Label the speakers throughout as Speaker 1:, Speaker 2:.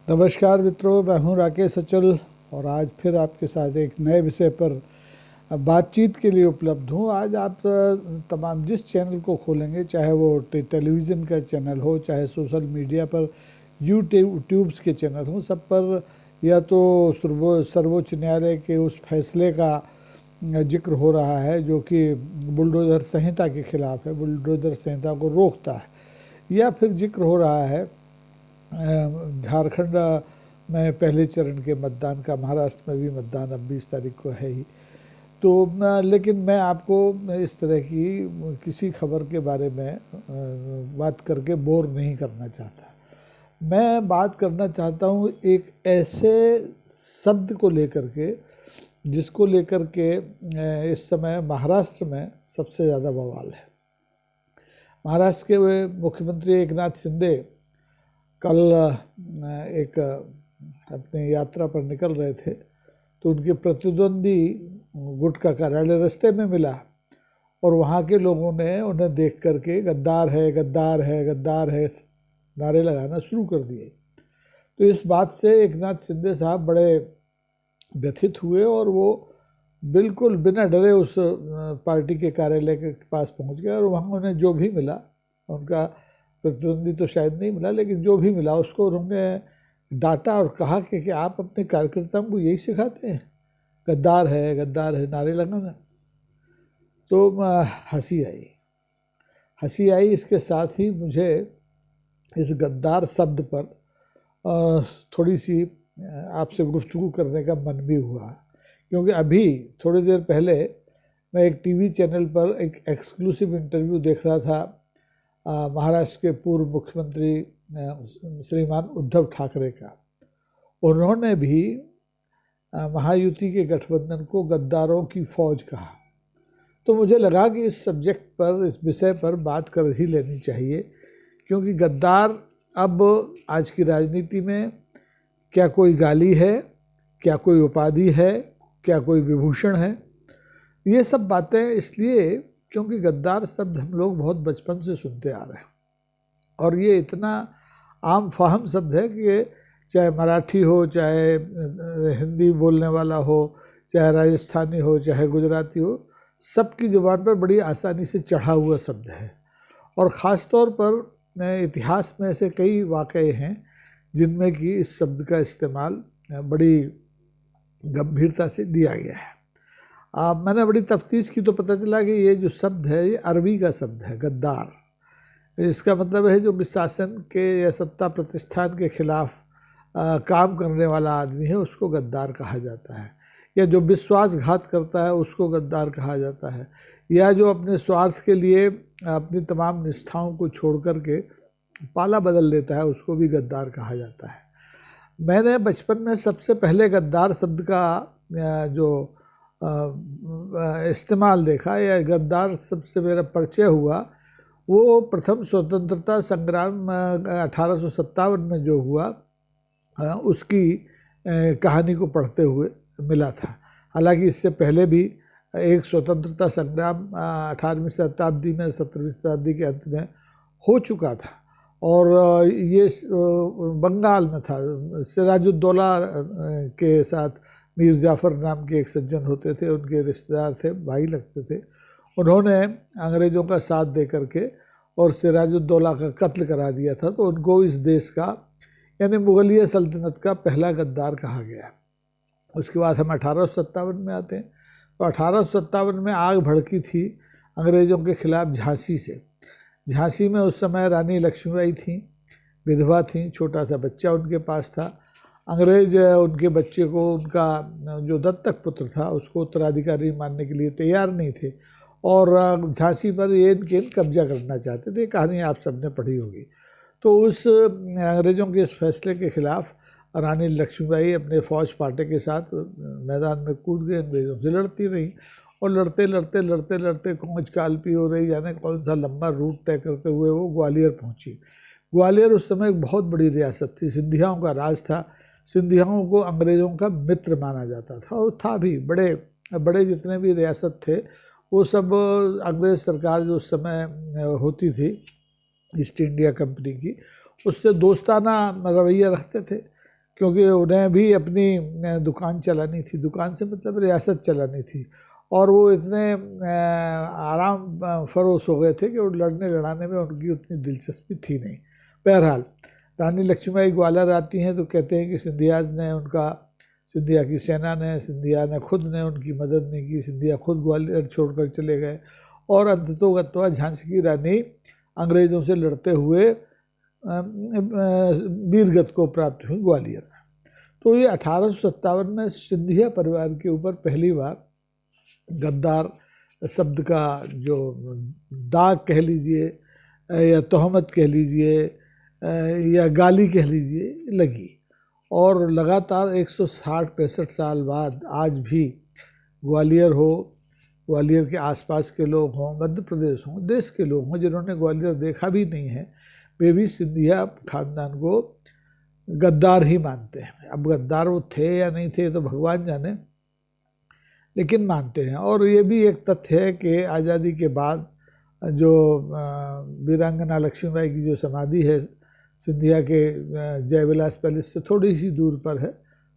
Speaker 1: नमस्कार मित्रों, मैं हूं राकेश अचल और आज फिर आपके साथ एक नए विषय पर बातचीत के लिए उपलब्ध हूं। आज आप तमाम जिस चैनल को खोलेंगे, चाहे वो टेलीविज़न का चैनल हो, चाहे सोशल मीडिया पर यूट्यूब्स के चैनल हों, सब पर या तो सर्वोच्च न्यायालय के उस फैसले का जिक्र हो रहा है जो कि बुलडोज़र संहिता के खिलाफ है, बुलडोज़र संहिता को रोकता है, या फिर जिक्र हो रहा है झारखंड में पहले चरण के मतदान का। महाराष्ट्र में भी मतदान अब 20 तारीख को है ही। तो लेकिन मैं आपको इस तरह की किसी खबर के बारे में बात करके बोर नहीं करना चाहता। मैं बात करना चाहता हूँ एक ऐसे शब्द को लेकर के जिसको लेकर के इस समय महाराष्ट्र में सबसे ज़्यादा बवाल है। महाराष्ट्र के मुख्यमंत्री एकनाथ शिंदे कल एक अपनी यात्रा पर निकल रहे थे तो उनके प्रतिद्वंदी गुट का कार्यालय रास्ते में मिला और वहाँ के लोगों ने उन्हें देख करके गद्दार है, गद्दार है, गद्दार है नारे लगाना शुरू कर दिए। तो इस बात से एकनाथ शिंदे साहब बड़े व्यथित हुए और वो बिल्कुल बिना डरे उस पार्टी के कार्यालय के पास पहुँच गए और वहाँ उन्हें जो भी मिला, उनका प्रतिद्वंदी तो शायद नहीं मिला, लेकिन जो भी मिला उसको उन्होंने डांटा और कहा कि आप अपने कार्यकर्ताओं को यही सिखाते हैं, गद्दार है नारे लगाना। तो हंसी आई। इसके साथ ही मुझे इस गद्दार शब्द पर थोड़ी सी आपसे गुफ्तगू करने का मन भी हुआ, क्योंकि अभी थोड़ी देर पहले मैं एक टीवी चैनल पर एक एक्सक्लूसिव इंटरव्यू देख रहा था महाराष्ट्र के पूर्व मुख्यमंत्री श्रीमान उद्धव ठाकरे का। उन्होंने भी महायुति के गठबंधन को गद्दारों की फौज कहा। तो मुझे लगा कि इस सब्जेक्ट पर, इस विषय पर बात कर ही लेनी चाहिए, क्योंकि गद्दार अब आज की राजनीति में क्या कोई गाली है, क्या कोई उपाधि है, क्या कोई विभूषण है। ये सब बातें इसलिए क्योंकि गद्दार शब्द हम लोग बहुत बचपन से सुनते आ रहे हैं और ये इतना आम फाहम शब्द है कि चाहे मराठी हो, चाहे हिंदी बोलने वाला हो, चाहे राजस्थानी हो, चाहे गुजराती हो, सबकी ज़ुबान पर बड़ी आसानी से चढ़ा हुआ शब्द है। और ख़ास तौर पर इतिहास में ऐसे कई वाक़ये हैं जिनमें कि इस शब्द का इस्तेमाल बड़ी गंभीरता से दिया गया है। मैंने बड़ी तफ्तीश की तो पता चला कि ये जो शब्द है ये अरबी का शब्द है, गद्दार। इसका मतलब है जो शासन के या सत्ता प्रतिष्ठान के खिलाफ काम करने वाला आदमी है उसको गद्दार कहा जाता है, या जो विश्वासघात करता है उसको गद्दार कहा जाता है, या जो अपने स्वार्थ के लिए अपनी तमाम निष्ठाओं को छोड़ कर के पाला बदल लेता है उसको भी गद्दार कहा जाता है। मैंने बचपन में सबसे पहले गद्दार शब्द का जो इस्तेमाल देखा या गद्दार सबसे मेरा परिचय हुआ वो प्रथम स्वतंत्रता संग्राम 1857 में जो हुआ उसकी कहानी को पढ़ते हुए मिला था। हालांकि इससे पहले भी एक स्वतंत्रता संग्राम 18वीं शताब्दी में 17वीं शताब्दी के अंत में हो चुका था और ये बंगाल में था। सिराजुद्दौला के साथ मीर जाफ़र नाम के एक सज्जन होते थे, उनके रिश्तेदार थे, भाई लगते थे। उन्होंने अंग्रेज़ों का साथ दे करके और सिराजुद्दौला का कत्ल करा दिया था, तो उनको इस देश का यानी मुगलिया सल्तनत का पहला गद्दार कहा गया। उसके बाद हम 1857 में आते हैं। तो 1857 में आग भड़की थी अंग्रेज़ों के ख़िलाफ़ झांसी से। झांसी में उस समय रानी लक्ष्मीबाई थी, विधवा थी, छोटा सा बच्चा उनके पास था। अंग्रेज़ उनके बच्चे को, उनका जो दत्तक पुत्र था, उसको उत्तराधिकारी मानने के लिए तैयार नहीं थे और झांसी पर ये कब्जा करना चाहते थे। कहानी आप सबने पढ़ी होगी। तो उस अंग्रेज़ों के इस फैसले के ख़िलाफ़ रानी लक्ष्मीबाई अपने फ़ौज फाटे के साथ मैदान में कूद गए, अंग्रेज़ों से लड़ती रहीं और लड़ते कौंच कालपी हो रही, जाने कौन सा लंबा रूट तय करते हुए वो ग्वालियर पहुंची। ग्वालियर उस समय एक बहुत बड़ी रियासत थी, सिंधियाओं का राज था। सिंधियाओं को अंग्रेज़ों का मित्र माना जाता था और था भी। बड़े बड़े जितने भी रियासत थे वो सब अंग्रेज़ सरकार जो उस समय होती थी ईस्ट इंडिया कंपनी की, उससे दोस्ताना रवैया रखते थे। क्योंकि उन्हें भी अपनी दुकान चलानी थी, दुकान से मतलब रियासत चलानी थी, और वो इतने आराम फरोश हो गए थे कि वो लड़ने लड़ाने में उनकी उतनी दिलचस्पी थी नहीं। बहरहाल रानी लक्ष्मीबाई ग्वालियर आती हैं तो कहते हैं कि सिंधियाज ने उनका, सिंधिया की सेना ने, सिंधिया ने खुद ने उनकी मदद नहीं की, सिंधिया खुद ग्वालियर छोड़कर चले गए, और अंततोगत्वा झांसी की रानी अंग्रेज़ों से लड़ते हुए वीरगति को प्राप्त हुई ग्वालियर में। तो ये 1857 में सिंधिया परिवार के ऊपर पहली बार गद्दार शब्द का जो दाग कह लीजिए या तोहमत कह लीजिए या गाली कह लीजिए लगी, और लगातार 160-65 साल बाद आज भी ग्वालियर हो, ग्वालियर के आसपास के लोग हों, मध्य प्रदेश हों, देश के लोग हों जिन्होंने ग्वालियर देखा भी नहीं है, वे भी सिंधिया खानदान को गद्दार ही मानते हैं। अब गद्दार वो थे या नहीं थे तो भगवान जाने, लेकिन मानते हैं। और ये भी एक तथ्य है कि आज़ादी के बाद जो वीरांगना लक्ष्मीबाई की जो समाधि है सिंधिया के जयविलास पैलेस से थोड़ी सी दूर पर है,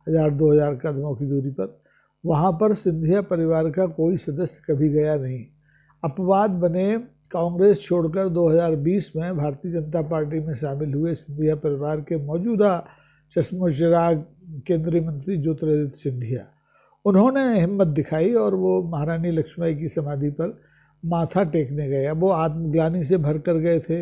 Speaker 1: 1000-2000 कदमों की दूरी पर, वहाँ पर सिंधिया परिवार का कोई सदस्य कभी गया नहीं। अपवाद बने कांग्रेस छोड़कर 2020 में भारतीय जनता पार्टी में शामिल हुए सिंधिया परिवार के मौजूदा चश्मो-चिराग केंद्रीय मंत्री ज्योतिरादित्य सिंधिया। उन्होंने हिम्मत दिखाई और वो महारानी लक्ष्मीबाई की समाधि पर माथा टेकने गए। अब वो आत्मग्लानि से भर कर गए थे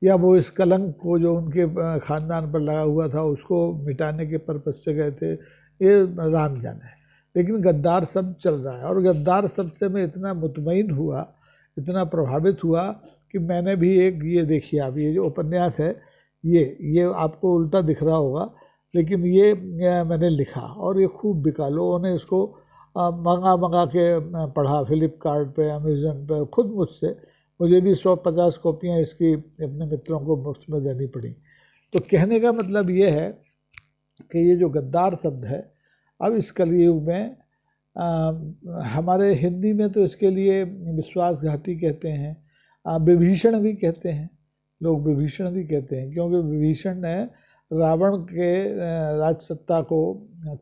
Speaker 1: या वो इस कलंक को जो उनके ख़ानदान पर लगा हुआ था उसको मिटाने के पर्पज़ से गए थे, ये राम जाने है। लेकिन गद्दार शब्द चल रहा है, और गद्दार शब्द से मैं इतना मुतमईन हुआ, इतना प्रभावित हुआ कि मैंने भी एक, ये देखिए आप, ये जो उपन्यास है ये आपको उल्टा दिख रहा होगा, लेकिन ये मैंने लिखा और ये खूब बिका। लोगों ने इसको मंगा के पढ़ा, फ्लिपकार्ट पे, अमेज़न पे, खुद मुझसे। मुझे भी 150 कॉपियाँ इसकी अपने मित्रों को मुफ्त में देनी पड़ी। तो कहने का मतलब ये है कि ये जो गद्दार शब्द है, अब इस कलयुग में हमारे हिंदी में तो इसके लिए विश्वासघाती कहते हैं, विभीषण भी कहते हैं, लोग विभीषण भी कहते हैं, क्योंकि विभीषण ने रावण के राजसत्ता को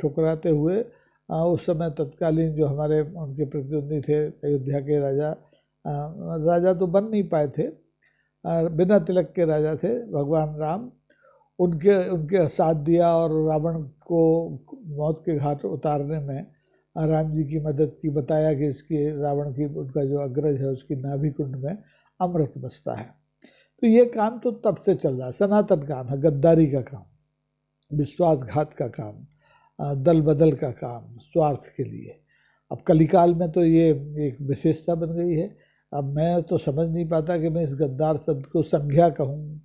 Speaker 1: ठुकराते हुए उस समय तत्कालीन जो हमारे उनके प्रतिद्वंदी थे अयोध्या के राजा तो बन नहीं पाए थे, बिना तिलक के राजा थे भगवान राम, उनके साथ दिया और रावण को मौत के घाट उतारने में राम जी की मदद की। बताया कि इसकी रावण की, उनका जो अग्रज है उसकी नाभि कुंड में अमृत बसता है। तो ये काम तो तब से चल रहा है, सनातन काम है, गद्दारी का काम, विश्वासघात का काम, दल बदल का काम, स्वार्थ के लिए। अब कलिकाल में तो ये एक विशेषता बन गई है। अब मैं तो समझ नहीं पाता कि मैं इस गद्दार शब्द को संज्ञा कहूँ,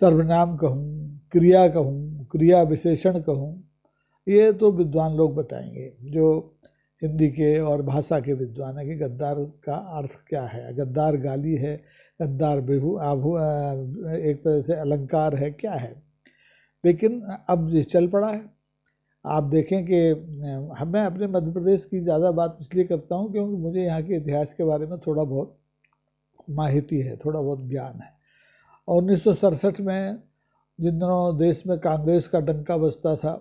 Speaker 1: सर्वनाम कहूँ, क्रिया कहूँ, क्रिया विशेषण कहूँ, ये तो विद्वान लोग बताएंगे जो हिंदी के और भाषा के विद्वान है कि गद्दार का अर्थ क्या है। गद्दार गाली है, गद्दार एक तरह से अलंकार है, क्या है। लेकिन अब ये चल पड़ा है। आप देखें कि मैं अपने मध्य प्रदेश की ज़्यादा बात इसलिए करता हूँ क्योंकि मुझे यहाँ के इतिहास के बारे में थोड़ा बहुत माहिती है, थोड़ा बहुत ज्ञान है। और 1967 में जिन दिनों देश में कांग्रेस का डंका बजता था,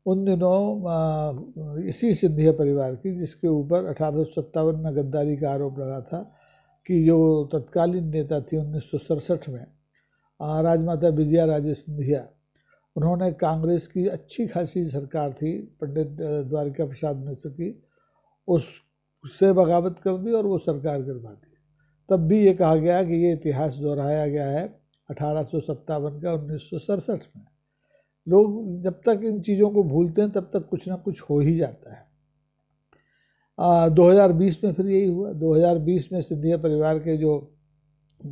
Speaker 1: उन दिनों इसी सिंधिया परिवार की, जिसके ऊपर 1857 में गद्दारी का आरोप लगा था, कि जो तत्कालीन नेता थी 1967 में राजमाता विजया राजे सिंधिया, उन्होंने कांग्रेस की अच्छी खासी सरकार थी पंडित द्वारिका प्रसाद मिश्र की, उससे बगावत कर दी और वो सरकार करवा दी। तब भी ये कहा गया कि ये इतिहास दोहराया गया है 1857 का 1967 में। लोग जब तक इन चीज़ों को भूलते हैं तब तक कुछ ना कुछ हो ही जाता है। 2020 में फिर यही हुआ। 2020 में सिंधिया परिवार के जो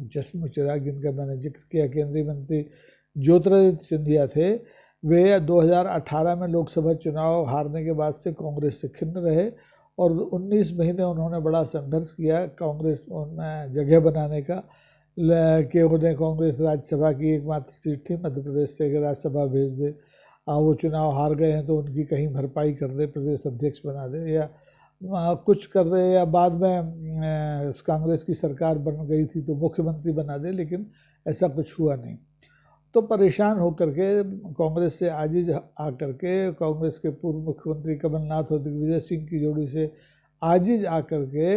Speaker 1: चश्मो-चिराग, जिनका मैंने जिक्र किया, केंद्रीय मंत्री ज्योतिरादित्य सिंधिया थे, वे 2018 में लोकसभा चुनाव हारने के बाद से कांग्रेस से खिन्न रहे और 19 महीने उन्होंने बड़ा संघर्ष किया कांग्रेस में जगह बनाने का, कि उन्हें कांग्रेस राज्यसभा की एकमात्र सीट थी मध्य प्रदेश से, कि राज्यसभा भेज दे, वो चुनाव हार गए हैं तो उनकी कहीं भरपाई कर दे, प्रदेश अध्यक्ष बना दे या कुछ कर दे, या बाद में कांग्रेस की सरकार बन गई थी तो मुख्यमंत्री बना दे, लेकिन ऐसा कुछ हुआ नहीं। तो परेशान होकर के कांग्रेस से आजिज आकर के, कांग्रेस के पूर्व मुख्यमंत्री कमलनाथ और दिग्विजय सिंह की जोड़ी से आजिज आकर के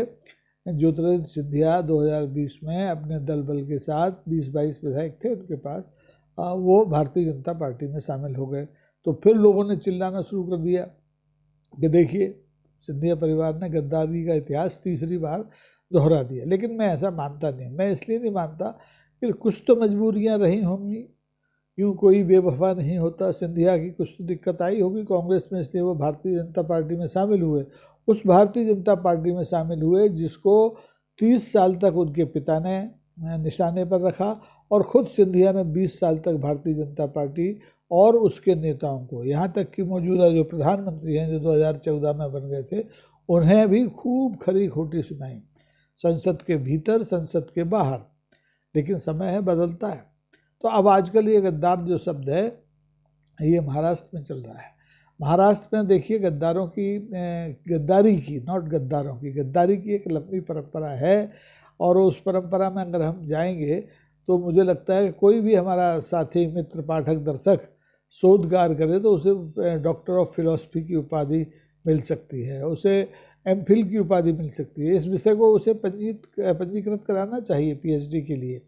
Speaker 1: ज्योतिरादित्य सिंधिया 2020 में अपने दल बल के साथ 20-22 विधायक थे उनके पास, वो भारतीय जनता पार्टी में शामिल हो गए। तो फिर लोगों ने चिल्लाना शुरू कर दिया कि देखिए सिंधिया परिवार ने गद्दारी का इतिहास तीसरी बार दोहरा दिया। लेकिन मैं ऐसा मानता नहीं। मैं इसलिए नहीं मानता कि कुछ तो मजबूरियां रही होंगी, यूँ कोई बेवफा नहीं होता। सिंधिया की कुछ तो दिक्कत आई होगी कांग्रेस में, इसलिए वो भारतीय जनता पार्टी में शामिल हुए। उस भारतीय जनता पार्टी में शामिल हुए जिसको 30 साल तक उनके पिता ने निशाने पर रखा, और ख़ुद सिंधिया ने 20 साल तक भारतीय जनता पार्टी और उसके नेताओं को, यहाँ तक कि मौजूदा जो प्रधानमंत्री हैं जो 2014 में बन गए थे, उन्हें भी खूब खरी खोटी सुनाई, संसद के भीतर संसद के बाहर। लेकिन समय है, बदलता है। तो अब आजकल ये गद्दार जो शब्द है ये महाराष्ट्र में चल रहा है। महाराष्ट्र में देखिए गद्दारों की, गद्दारी की, नॉट गद्दारों की, गद्दारी की एक लंबी परंपरा है। और उस परंपरा में अगर हम जाएंगे तो मुझे लगता है कि कोई भी हमारा साथी, मित्र, पाठक, दर्शक शोधकार करे तो उसे डॉक्टर ऑफ फिलॉसफी की उपाधि मिल सकती है, उसे एमफिल की उपाधि मिल सकती है। इस विषय को उसे पंजीकृत कराना चाहिए पीएचडी के लिए।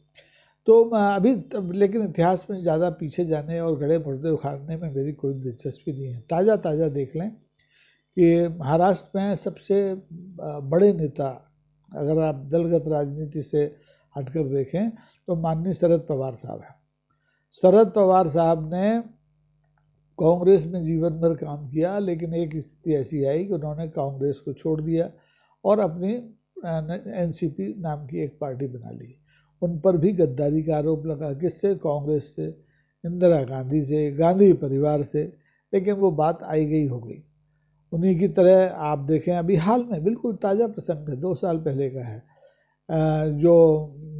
Speaker 1: तो अभी लेकिन इतिहास में ज़्यादा पीछे जाने और गड़े मुर्दे उखाड़ने में मेरी कोई दिलचस्पी नहीं है। ताज़ा देख लें कि महाराष्ट्र में सबसे बड़े नेता, अगर आप दलगत राजनीति से हटकर देखें तो माननीय शरद पवार साहब हैं। शरद पवार साहब ने कांग्रेस में जीवन भर काम किया, लेकिन एक स्थिति ऐसी आई कि उन्होंने कांग्रेस को छोड़ दिया और अपनी एनसीपी नाम की एक पार्टी बना ली। उन पर भी गद्दारी का आरोप लगा। किससे? कांग्रेस से, इंदिरा गांधी से, गांधी परिवार से। लेकिन वो बात आई गई हो गई। उन्हीं की तरह आप देखें, अभी हाल में बिल्कुल ताज़ा प्रसंग है, 2 साल पहले का है, जो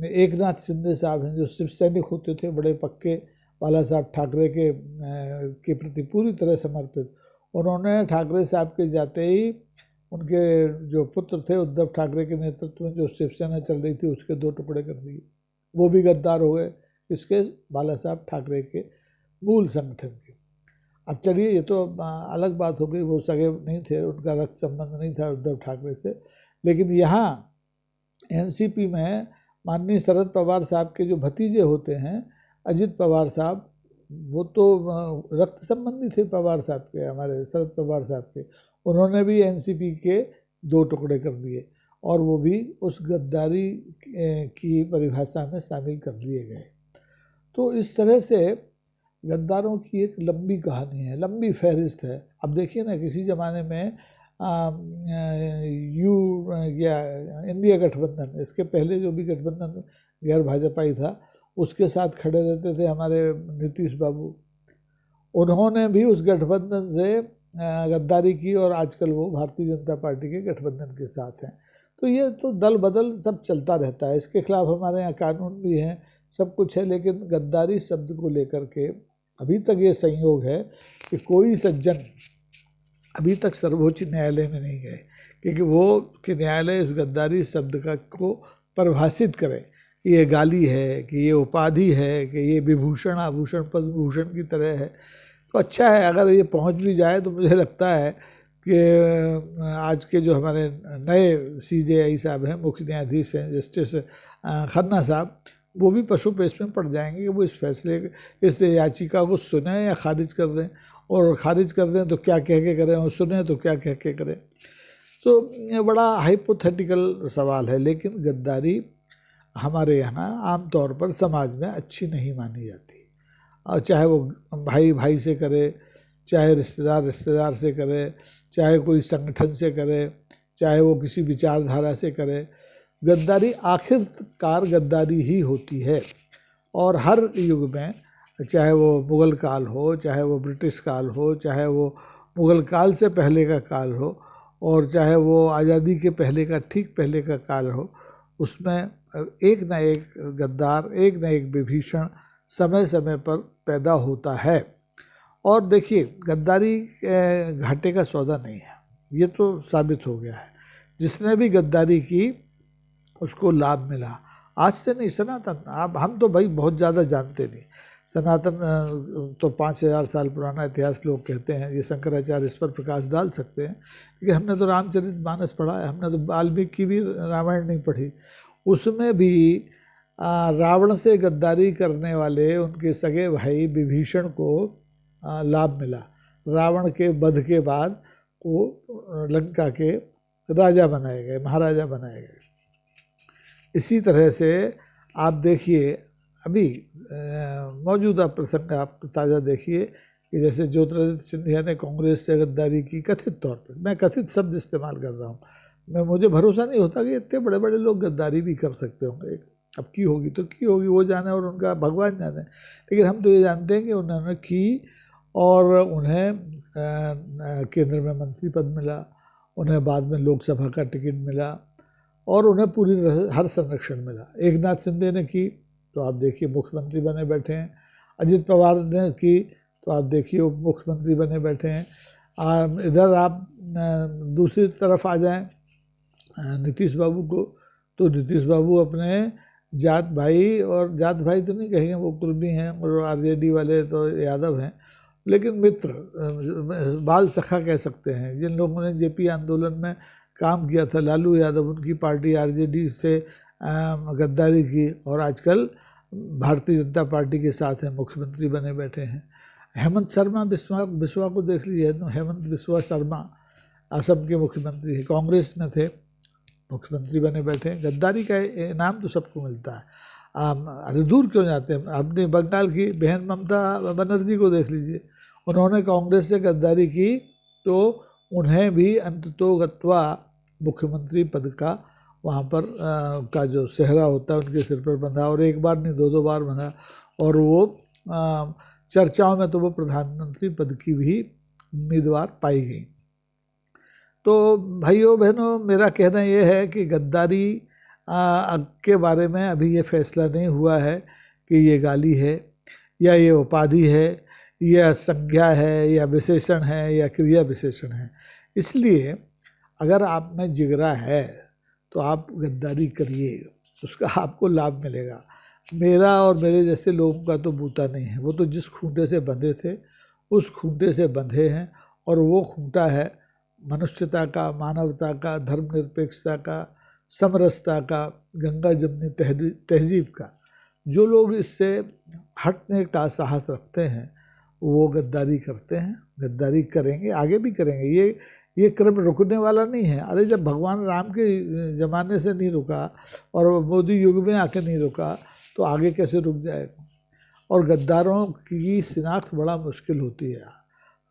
Speaker 1: एक नाथ शिंदे साहब हैं, जो शिव सैनिक होते थे बड़े पक्के, बाला साहब ठाकरे के प्रति पूरी तरह समर्पित, उन्होंने ठाकरे साहब के जाते ही उनके जो पुत्र थे उद्धव ठाकरे के नेतृत्व में जो शिवसेना चल रही थी उसके 2 टुकड़े कर दिए। वो भी गद्दार हो गए। इसके बाला साहब ठाकरे के मूल संगठन के। अब चलिए, ये तो अलग बात हो गई, वो सगे नहीं थे, उनका रक्त संबंध नहीं था उद्धव ठाकरे से। लेकिन यहाँ एनसीपी में माननीय शरद पवार साहब के जो भतीजे होते हैं, अजित पवार साहब, वो तो रक्त संबंधी थे पवार साहब के, हमारे शरद पवार साहब के। उन्होंने भी एनसीपी के 2 टुकड़े कर दिए और वो भी उस गद्दारी की परिभाषा में शामिल कर लिए गए। तो इस तरह से गद्दारों की एक लंबी कहानी है, लंबी फहरिस्त है। अब देखिए ना, किसी ज़माने में इंडिया गठबंधन, इसके पहले जो भी गठबंधन गैर भाजपाई था, उसके साथ खड़े रहते थे हमारे नीतीश बाबू। उन्होंने भी उस गठबंधन से गद्दारी की और आजकल वो भारतीय जनता पार्टी के गठबंधन के साथ हैं। तो ये तो दल बदल सब चलता रहता है। इसके खिलाफ हमारे यहाँ कानून भी हैं, सब कुछ है। लेकिन गद्दारी शब्द को लेकर के अभी तक ये संयोग है कि कोई सज्जन अभी तक सर्वोच्च न्यायालय में नहीं गए, क्योंकि वो कि न्यायालय इस गद्दारी शब्द का को परिभाषित करे कि ये गाली है, कि ये उपाधि है, कि ये विभूषण आभूषण पद्मभूषण की तरह है। तो अच्छा है, अगर ये पहुंच भी जाए तो मुझे लगता है कि आज के जो हमारे नए CJI साहब हैं, मुख्य न्यायाधीश हैं, जस्टिस खन्ना साहब, वो भी पशु पेश में पड़ जाएंगे कि वो इस फैसले, इस याचिका को सुने या खारिज कर दें, और खारिज कर दें तो क्या कह के करें, और सुने तो क्या कह के करें। तो ये बड़ा हाइपोथेटिकल सवाल है। लेकिन गद्दारी हमारे यहाँ आमतौर पर समाज में अच्छी नहीं मानी जाती, और चाहे वो भाई भाई से करे, चाहे रिश्तेदार रिश्तेदार से करे, चाहे कोई संगठन से करे, चाहे वो किसी विचारधारा से करे, गद्दारी आखिरकार गद्दारी ही होती है। और हर युग में, चाहे वो मुग़ल काल हो, चाहे वो ब्रिटिश काल हो, चाहे वो मुग़ल काल से पहले का काल हो, और चाहे वो आज़ादी के पहले का, ठीक पहले का काल हो, उसमें एक न एक गद्दार, एक न एक विभीषण समय समय पर पैदा होता है। और देखिए, गद्दारी घाटे का सौदा नहीं है, ये तो साबित हो गया है। जिसने भी गद्दारी की उसको लाभ मिला। आज से नहीं, सनातन, अब हम तो भाई बहुत ज़्यादा जानते नहीं। सनातन तो 5000 साल पुराना इतिहास लोग कहते हैं, ये शंकराचार्य इस पर प्रकाश डाल सकते हैं। लेकिन हमने तो रामचरितमानस पढ़ा है, हमने तो वाल्मीकि की भी रामायण नहीं पढ़ी। उसमें भी रावण से गद्दारी करने वाले उनके सगे भाई विभीषण को लाभ मिला। रावण के वध के बाद वो लंका के राजा बनाए गए, महाराजा बनाए गए। इसी तरह से आप देखिए अभी मौजूदा प्रसंग आप ताज़ा देखिए कि जैसे ज्योतिरादित्य सिंधिया ने कांग्रेस से गद्दारी की, कथित तौर पर, मैं कथित शब्द इस्तेमाल कर रहा हूँ, मुझे भरोसा नहीं होता कि इतने बड़े बड़े लोग गद्दारी भी कर सकते होंगे। अब की होगी तो की होगी, वो जाने और उनका भगवान जाने। लेकिन हम तो ये जानते हैं कि उन्होंने की और उन्हें केंद्र में मंत्री पद मिला, उन्हें बाद में लोकसभा का टिकट मिला और उन्हें पूरी हर संरक्षण मिला। एकनाथ शिंदे ने की तो आप देखिए मुख्यमंत्री बने बैठे हैं। अजित पवार ने की तो आप देखिए उप मुख्यमंत्री बने बैठे हैं। इधर आप दूसरी तरफ आ जाएं नीतीश बाबू को, तो नीतीश बाबू अपने जात भाई, और जात भाई तो नहीं कहेंगे, वो कुर्मी हैं और आरजेडी वाले तो यादव हैं, लेकिन मित्र, बाल सखा कह सकते हैं, जिन लोगों ने जेपी आंदोलन में काम किया था, लालू यादव, उनकी पार्टी आरजेडी से गद्दारी की और आजकल भारतीय जनता पार्टी के साथ है, मुख्यमंत्री बने बैठे हैं। हेमंत शर्मा बिस्वा को देख लीजिए, तो हेमंत बिस्वा शर्मा असम के मुख्यमंत्री है, कांग्रेस में थे, मुख्यमंत्री बने बैठे हैं। गद्दारी का इनाम तो सबको मिलता है। अरे दूर क्यों जाते हैं, अपने बंगाल की बहन ममता बनर्जी को देख लीजिए, उन्होंने कांग्रेस से गद्दारी की तो उन्हें भी अंततोगत्वा मुख्यमंत्री पद का वहाँ पर का जो सेहरा होता है उनके सिर पर बंधा, और एक बार नहीं 2 बार बंधा, और वो चर्चाओं में तो वो प्रधानमंत्री पद की भी उम्मीदवार पाई गई। तो भाइयों बहनों, मेरा कहना ये है कि गद्दारी के बारे में अभी ये फैसला नहीं हुआ है कि ये गाली है या ये उपाधि है या संज्ञा है या विशेषण है या क्रिया विशेषण है। इसलिए अगर आप में जिगरा है तो आप गद्दारी करिए, उसका आपको लाभ मिलेगा। मेरा और मेरे जैसे लोगों का तो बूता नहीं है, वो तो जिस खूंटे से बंधे थे उस खूंटे से बंधे हैं, और वो खूंटा है मनुष्यता का, मानवता का, धर्मनिरपेक्षता का, समरसता का, गंगा जमनी तहजीब का। जो लोग इससे हटने का साहस रखते हैं वो गद्दारी करते हैं, गद्दारी करेंगे, आगे भी करेंगे। ये क्रम रुकने वाला नहीं है। अरे जब भगवान राम के ज़माने से नहीं रुका और मोदी युग में आके नहीं रुका तो आगे कैसे रुक जाएगा। और गद्दारों की शिनाख्त बड़ा मुश्किल होती है।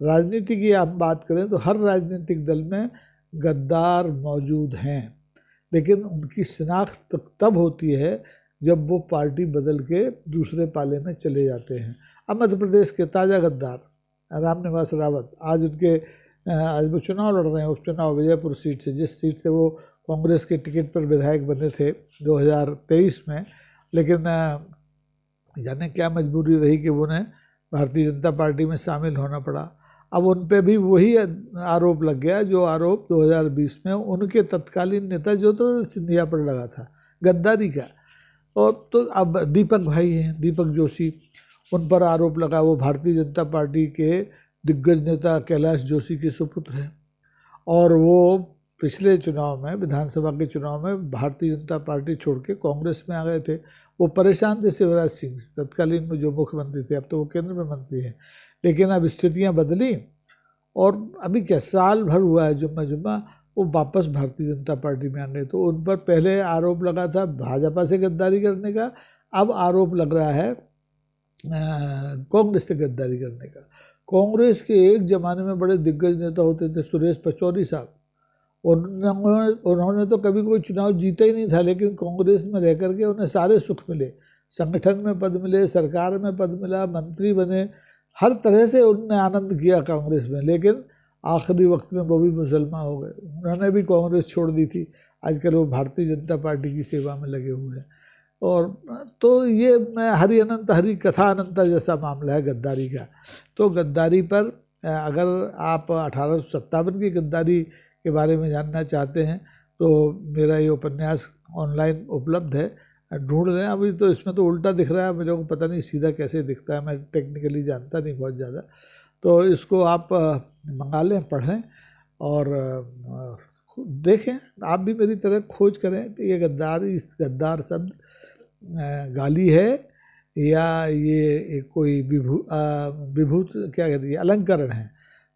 Speaker 1: राजनीति की आप बात करें तो हर राजनीतिक दल में गद्दार मौजूद हैं, लेकिन उनकी शिनाख्त तब होती है जब वो पार्टी बदल के दूसरे पाले में चले जाते हैं। अब मध्य प्रदेश के ताज़ा गद्दार रामनिवास रावत, आज वो चुनाव लड़ रहे हैं, उपचुनाव विजयपुर सीट से, जिस सीट से वो कांग्रेस के टिकट पर विधायक बने थे 2023 में, लेकिन जाने क्या मजबूरी रही कि उन्हें भारतीय जनता पार्टी में शामिल होना पड़ा। अब उन पे भी वही आरोप लग गया जो आरोप 2020 में उनके तत्कालीन नेता ज्योतिरादित्य सिंधिया पर लगा था, गद्दारी का। और तो अब दीपक भाई हैं, दीपक जोशी, उन पर आरोप लगा। वो भारतीय जनता पार्टी के दिग्गज नेता कैलाश जोशी के सुपुत्र हैं, और वो पिछले चुनाव में, विधानसभा के चुनाव में भारतीय जनता पार्टी छोड़ के कांग्रेस में आ गए थे। वो परेशान थे शिवराज सिंह तत्कालीन में जो मुख्यमंत्री थे, अब तो वो केंद्र में मंत्री हैं। लेकिन अब स्थितियां बदली और अभी क्या साल भर हुआ है, जुम्मा वो वापस भारतीय जनता पार्टी में आ गए। तो उन पर पहले आरोप लगा था भाजपा से गद्दारी करने का, अब आरोप लग रहा है कांग्रेस से गद्दारी करने का। कांग्रेस के एक ज़माने में बड़े दिग्गज नेता होते थे सुरेश पचौरी साहब, उन्होंने तो कभी कोई चुनाव जीता ही नहीं था, लेकिन कांग्रेस में रह करके उन्हें सारे सुख मिले, संगठन में पद मिले, सरकार में पद मिला, मंत्री बने, हर तरह से उन्होंने आनंद किया कांग्रेस में। लेकिन आखिरी वक्त में वो भी मुसलमान हो गए, उन्होंने भी कांग्रेस छोड़ दी थी। आजकल वो भारतीय जनता पार्टी की सेवा में लगे हुए हैं। और तो ये मैं हरि अनंत हरि कथा अनंता जैसा मामला है गद्दारी का। तो गद्दारी पर अगर आप 1857 की गद्दारी के बारे में जानना चाहते हैं तो मेरा ये उपन्यास ऑनलाइन उपलब्ध है, ढूंढ रहे हैं। अभी तो इसमें तो उल्टा दिख रहा है मेरे को, पता नहीं सीधा कैसे दिखता है, मैं टेक्निकली जानता नहीं बहुत ज़्यादा। तो इसको आप मंगा लें, पढ़ें और देखें, आप भी मेरी तरह खोज करें कि ये गद्दार शब्द गाली है या ये कोई विभूत क्या कहते हैं, अलंकरण है।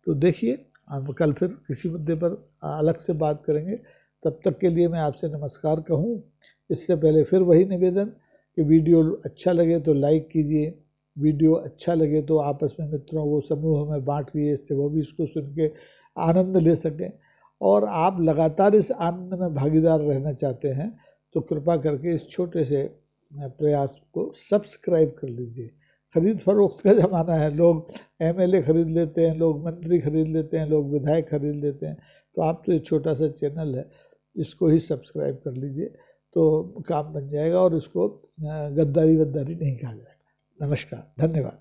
Speaker 1: तो देखिए, हम कल फिर किसी मुद्दे पर अलग से बात करेंगे। तब तक के लिए मैं आपसे नमस्कार कहूँ। इससे पहले फिर वही निवेदन कि वीडियो अच्छा लगे तो लाइक कीजिए, वीडियो अच्छा लगे तो आपस में मित्रों को समूह में बांट लिए, इससे वो भी इसको सुन के आनंद ले सकें। और आप लगातार इस आनंद में भागीदार रहना चाहते हैं तो कृपा करके इस छोटे से प्रयास को सब्सक्राइब कर लीजिए। खरीद फरोख्त का ज़माना है, लोग एमएलए खरीद लेते हैं, लोग मंत्री खरीद लेते हैं, लोग विधायक खरीद लेते हैं। तो आप तो ये छोटा सा चैनल है, इसको ही सब्सक्राइब कर लीजिए तो काम बन जाएगा और इसको गद्दारी वद्दारी नहीं कहा जाएगा। नमस्कार, धन्यवाद।